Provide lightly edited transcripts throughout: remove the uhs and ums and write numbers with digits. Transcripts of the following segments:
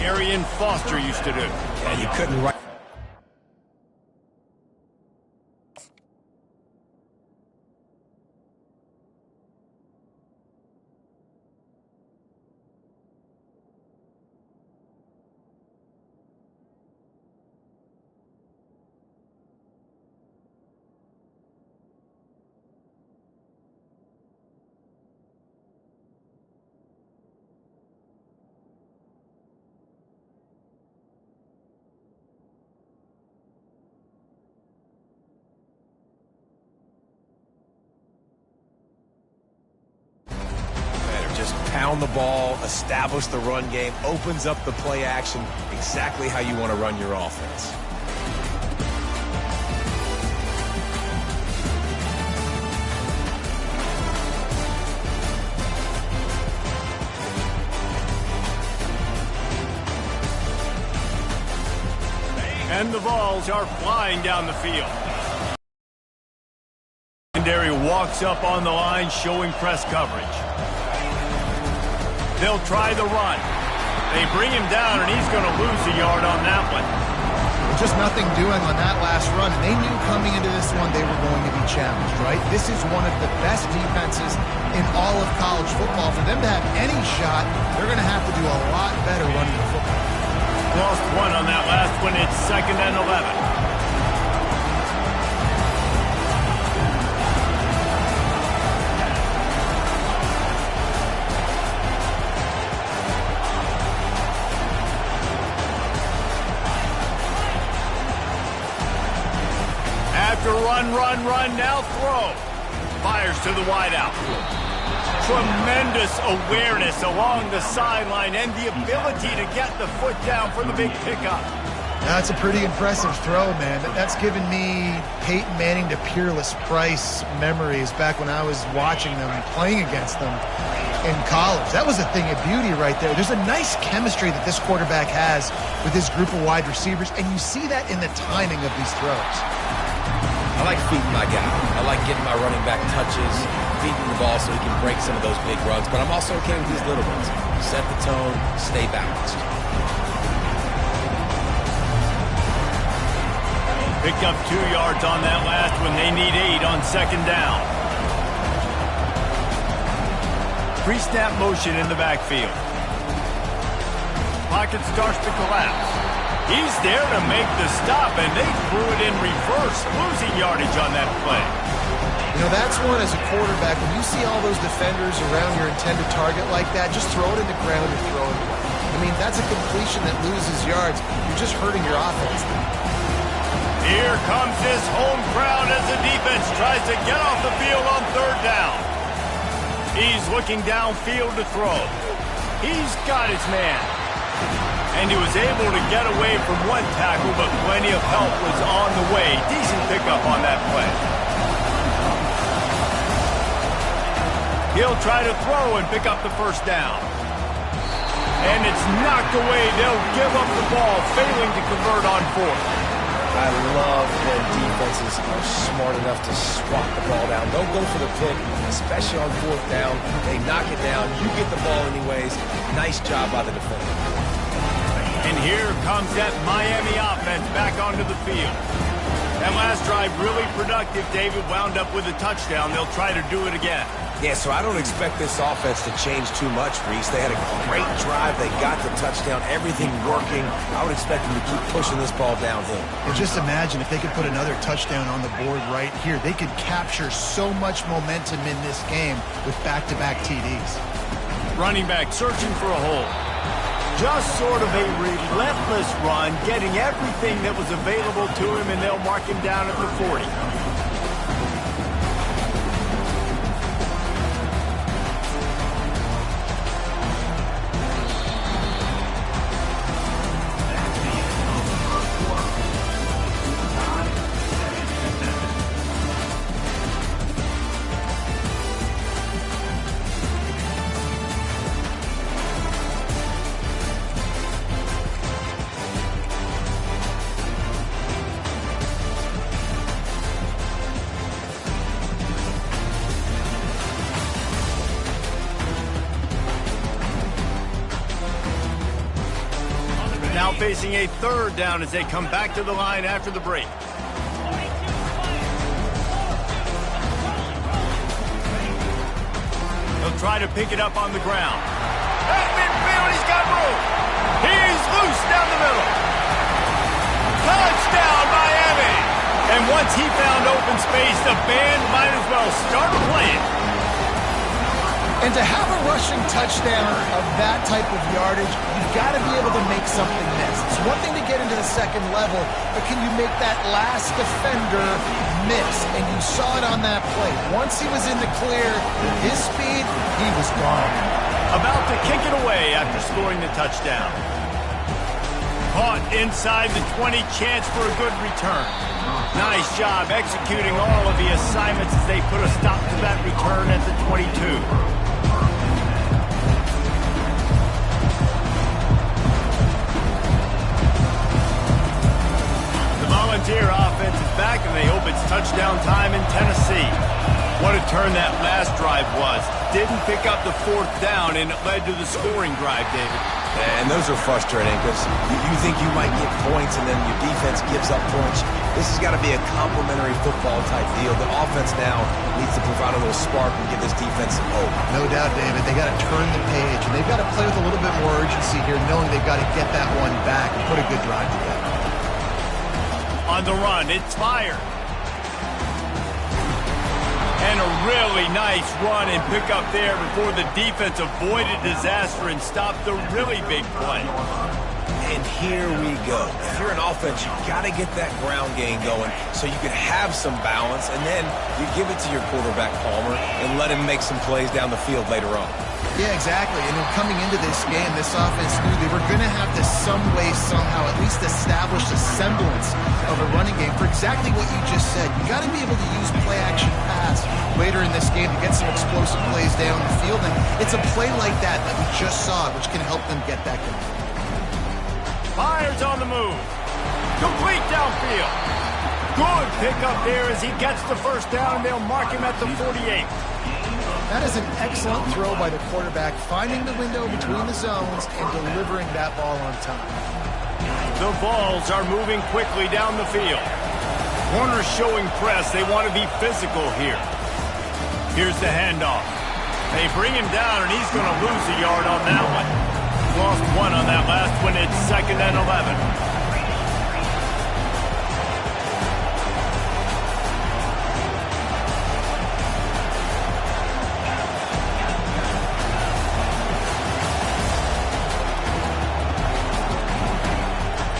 Arian Foster used to do. Yeah, you couldn't write. Just pound the ball, establish the run game, opens up the play action, exactly how you want to run your offense. And the balls are flying down the field. Secondary walks up on the line, showing press coverage. They'll try the run. They bring him down, and he's going to lose a yard on that one. Just nothing doing on that last run, and they knew coming into this one they were going to be challenged, right? This is one of the best defenses in all of college football. For them to have any shot, they're going to have to do a lot better running the football. Lost one on that last one. It's 2nd and 11. Run, now throw. Fires to the wideout. Tremendous awareness along the sideline and the ability to get the foot down for the big pickup. That's a pretty impressive throw, man. That's given me Peyton Manning to Peerless Price memories back when I was watching them and playing against them in college. That was a thing of beauty right there. There's a nice chemistry that this quarterback has with his group of wide receivers, and you see that in the timing of these throws. I like feeding my guy. I like getting my running back touches, feeding the ball so he can break some of those big runs, but I'm also okay with these little ones. Set the tone, stay balanced. Picked up 2 yards on that last one. They need 8 on 2nd down. Pre-snap motion in the backfield. Pocket starts to collapse. He's there to make the stop, and they threw it in reverse, losing yardage on that play. You know, that's one as a quarterback. When you see all those defenders around your intended target like that, just throw it in the ground or throw it away. I mean, that's a completion that loses yards. You're just hurting your offense. Here comes his home crowd as the defense tries to get off the field on 3rd down. He's looking downfield to throw. He's got his man. And he was able to get away from one tackle, but plenty of help was on the way. Decent pickup on that play. He'll try to throw and pick up the 1st down. And it's knocked away. They'll give up the ball, failing to convert on 4th. I love when defenses are smart enough to swat the ball down. Don't go for the pick, especially on 4th down. They knock it down. You get the ball anyways. Nice job by the defender. And here comes that Miami offense back onto the field. That last drive really productive. David wound up with a touchdown. They'll try to do it again. Yeah, so I don't expect this offense to change too much, Reese. They had a great drive. They got the touchdown. Everything working. I would expect them to keep pushing this ball downhill. And just imagine if they could put another touchdown on the board right here. They could capture so much momentum in this game with back-to-back TDs. Running back searching for a hole. Just sort of a relentless run, getting everything that was available to him, and they'll mark him down at the 40. Now facing a third down as they come back to the line after the break. He'll try to pick it up on the ground. At midfield, he's got room. He's loose down the middle. Touchdown, Miami! And once he found open space, the band might as well start playing. And to have a rushing touchdown of that type of yardage, you've got to be able to make something miss. It's one thing to get into the second level, but can you make that last defender miss? And you saw it on that play. Once he was in the clear, his speed, he was gone. About to kick it away after scoring the touchdown. Caught inside the 20, chance for a good return. Nice job executing all of the assignments as they put a stop to that return at the 22. Volunteer offense is back, and they hope it's touchdown time in Tennessee. What a turn that last drive was. Didn't pick up the fourth down, and it led to the scoring drive, David. And those are frustrating because you think you might get points, and then your defense gives up points. This has got to be a complementary football type deal. The offense now needs to provide a little spark and give this defense some hope. No doubt, David. They got to turn the page, and they've got to play with a little bit more urgency here, knowing they've got to get that one back and put a good drive together. On the run, it's fired. And a really nice run and pick up there before the defense avoided disaster and stopped the really big play. And here we go. If you're an offense, you've got to get that ground game going so you can have some balance, and then you give it to your quarterback, Palmer, and let him make some plays down the field later on. Yeah, exactly. And then coming into this game, this offense knew they were going to have to some way, somehow, at least establish a semblance of a running game for exactly what you just said. You got to be able to use play-action pass later in this game to get some explosive plays down the field. And it's a play like that that we just saw, which can help them get that going. Fires on the move. Complete downfield. Good pickup there as he gets the first down, and they'll mark him at the 48. That is an excellent throw by the quarterback, finding the window between the zones and delivering that ball on time. The balls are moving quickly down the field. Corners showing press. They want to be physical here. Here's the handoff. They bring him down, and he's going to lose a yard on that one. Lost one on that last one. It's 2nd and 11.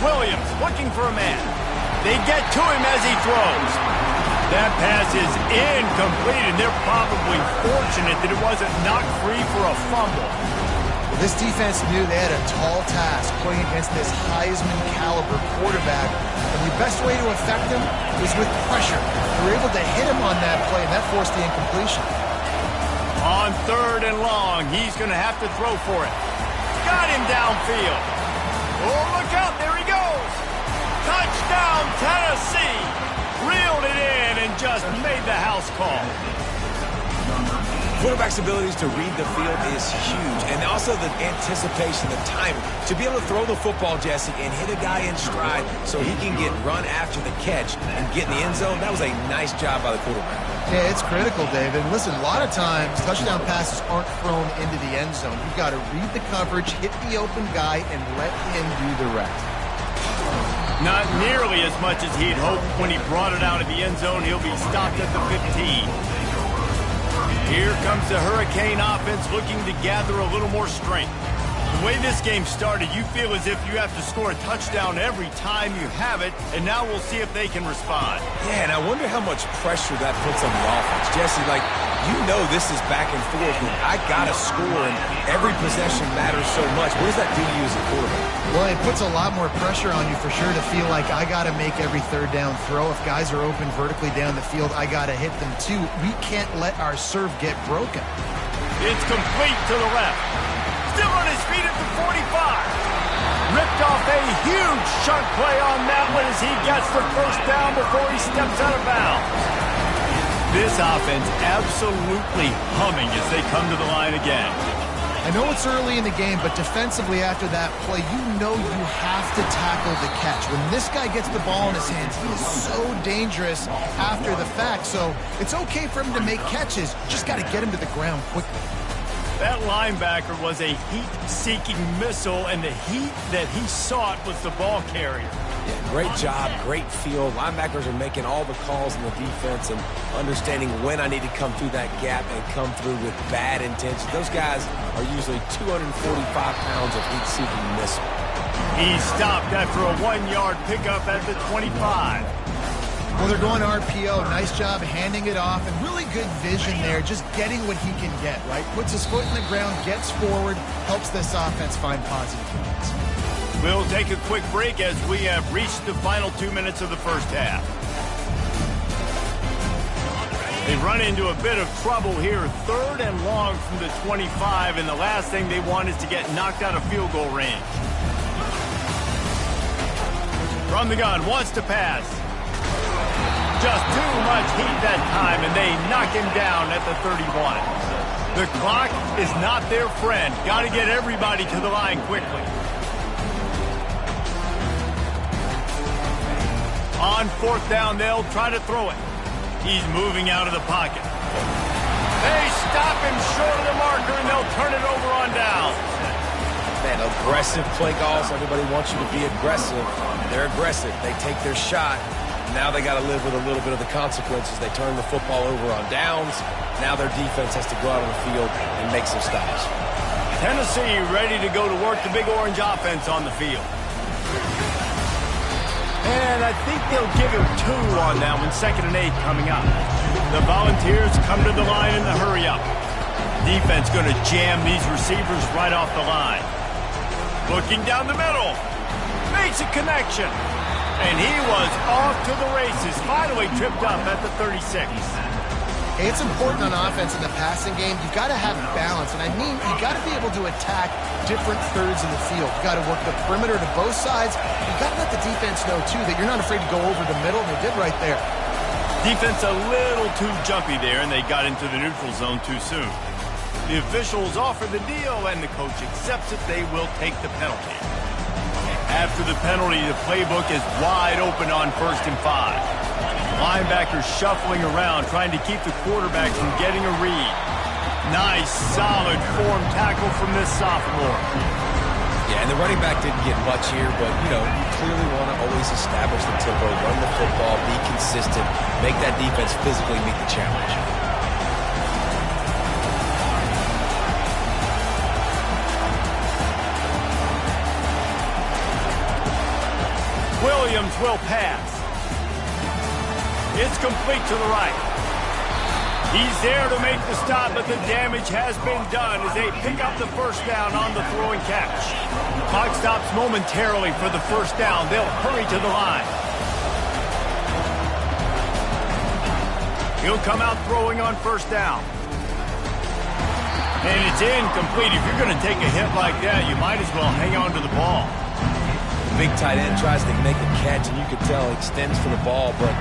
Williams looking for a man. They get to him as he throws. That pass is incomplete, and they're probably fortunate that it wasn't knocked free for a fumble. Well, this defense knew they had a tall task playing against this Heisman-caliber quarterback, and the best way to affect him was with pressure. They were able to hit him on that play, and that forced the incompletion. On 3rd and long, he's going to have to throw for it. Got him downfield. Oh, look out, there he goes. Touchdown, Tennessee. Reeled it in and just made the house call. Quarterback's abilities to read the field is huge, and also the anticipation, the timing. To be able to throw the football, Jesse, and hit a guy in stride so he can get run after the catch and get in the end zone, that was a nice job by the quarterback. Yeah, it's critical, David. Listen, a lot of times, touchdown passes aren't thrown into the end zone. You've got to read the coverage, hit the open guy, and let him do the rest. Not nearly as much as he'd hoped when he brought it out of the end zone. He'll be stopped at the 15. Here comes the Hurricane offense looking to gather a little more strength. The way this game started, you feel as if you have to score a touchdown every time you have it, and now we'll see if they can respond. Yeah, and I wonder how much pressure that puts on the offense. Jesse, like, you know this is back and forth, and I got to score, and every possession matters so much. What does that do to you as a quarterback? Well, it puts a lot more pressure on you for sure to feel like I got to make every 3rd down throw. If guys are open vertically down the field, I got to hit them too. We can't let our serve get broken. It's complete to the left. Still on his feet at the 45. Ripped off a huge chunk play on that one as he gets the first down before he steps out of bounds. This offense absolutely humming as they come to the line again. I know it's early in the game, but defensively after that play, you know you have to tackle the catch. When this guy gets the ball in his hands, he is so dangerous after the fact. So it's okay for him to make catches. Just got to get him to the ground quickly. That linebacker was a heat-seeking missile, and the heat that he sought was the ball carrier. Yeah, great job, great feel. Linebackers are making all the calls in the defense and understanding when I need to come through that gap and come through with bad intention. Those guys are usually 245 pounds of heat-seeking missile. He stopped after a 1-yard pickup at the 25. Well, they're going RPO. Nice job handing it off, and really good vision there, just getting what he can get, right? Puts his foot in the ground, gets forward, helps this offense find positive points. We'll take a quick break as we have reached the final 2 minutes of the first half. They run into a bit of trouble here, 3rd and long from the 25, and the last thing they want is to get knocked out of field goal range. From the gun, wants to pass. Just too much heat that time, and they knock him down at the 31. The clock is not their friend. Got to get everybody to the line quickly. On 4th down, they'll try to throw it. He's moving out of the pocket. They stop him short of the marker, and they'll turn it over on down. Man, aggressive play calls. Everybody wants you to be aggressive. They're aggressive. They take their shot. Now they got to live with a little bit of the consequences. They turn the football over on downs. Now their defense has to go out on the field and make some stops. Tennessee ready to go to work the Big Orange offense on the field. And I think they'll give him 2 on that one, 2nd and 8 coming up. The Volunteers come to the line in the hurry-up. Defense going to jam these receivers right off the line. Looking down the middle. Makes a connection. And he was off to the races. Finally tripped up at the 36. Hey, it's important on offense in the passing game. You've got to have balance. And I mean, you've got to be able to attack different thirds of the field. You've got to work the perimeter to both sides. You've got to let the defense know, too, that you're not afraid to go over the middle. They did right there. Defense a little too jumpy there, and they got into the neutral zone too soon. The officials offer the deal, and the coach accepts it. They will take the penalty. After the penalty, the playbook is wide open on 1st and 5. Linebackers shuffling around, trying to keep the quarterback from getting a read. Nice, solid form tackle from this sophomore. Yeah, and the running back didn't get much here, but, you clearly want to always establish the tempo, run the football, be consistent, make that defense physically meet the challenge. Williams will pass. It's complete to the right. He's there to make the stop, but the damage has been done as they pick up the 1st down on the throwing catch. Clock stops momentarily for the 1st down. They'll hurry to the line. He'll come out throwing on 1st down. And it's incomplete. If you're going to take a hit like that, you might as well hang on to the ball. The big tight end tries to make a catch, and you can tell he extends for the ball, but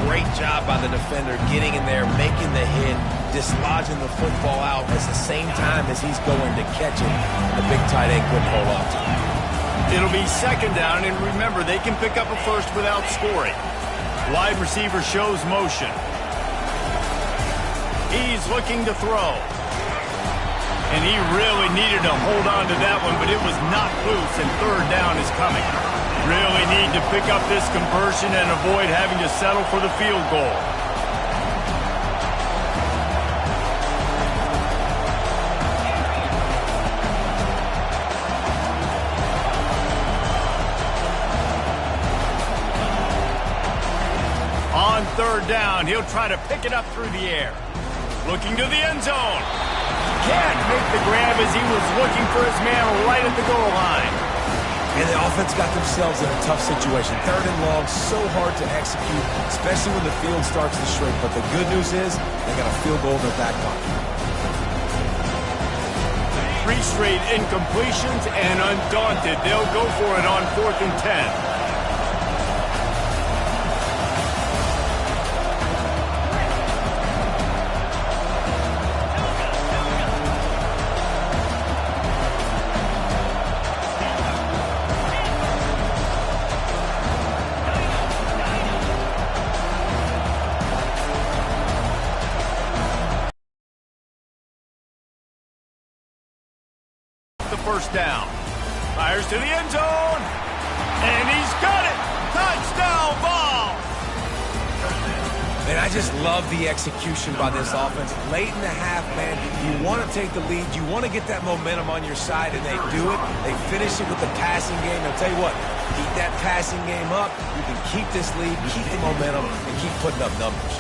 great job by the defender getting in there, making the hit, dislodging the football out at the same time as he's going to catch it. The big tight end couldn't hold on to it. It'll be 2nd down, and remember, they can pick up a 1st without scoring. Wide receiver shows motion. He's looking to throw. And he really needed to hold on to that one, but it was knocked loose, and 3rd down is coming. Really need to pick up this conversion and avoid having to settle for the field goal. On 3rd down, he'll try to pick it up through the air. Looking to the end zone. Can't make the grab as he was looking for his man right at the goal line. And the offense got themselves in a tough situation. 3rd and long, so hard to execute, especially when the field starts to shrink. But the good news is they got a field goal in their back pocket. 3 straight incompletions, and undaunted, they'll go for it on 4th and 10. first down. Fires to the end zone. And he's got it. Touchdown ball. And I just love the execution by this offense. Late in the half, man, you want to take the lead. You want to get that momentum on your side, and they do it. They finish it with the passing game. I'll tell you what, keep that passing game up. You can keep this lead, keep the momentum, and keep putting up numbers.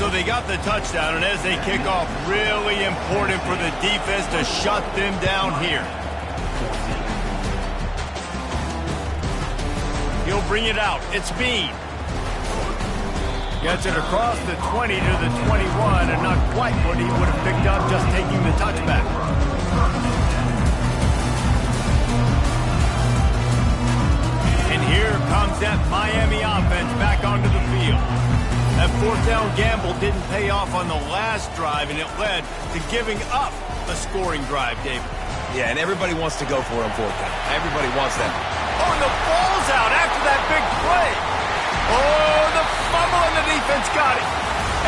So they got the touchdown, and as they kick off, really important for the defense to shut them down here. He'll bring it out. It's Bean. Gets it across the 20 to the 21, and not quite what he would have picked up just taking the touchback. And here comes that Miami offense back onto the field. That fourth down gamble didn't pay off on the last drive, and it led to giving up a scoring drive, David. Yeah, and everybody wants to go for it on fourth down. Everybody wants that. Oh, and the ball's out after that big play. Oh, the fumble, and the defense got it.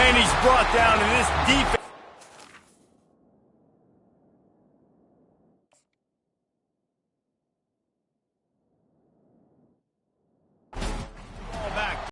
And he's brought down, and this defense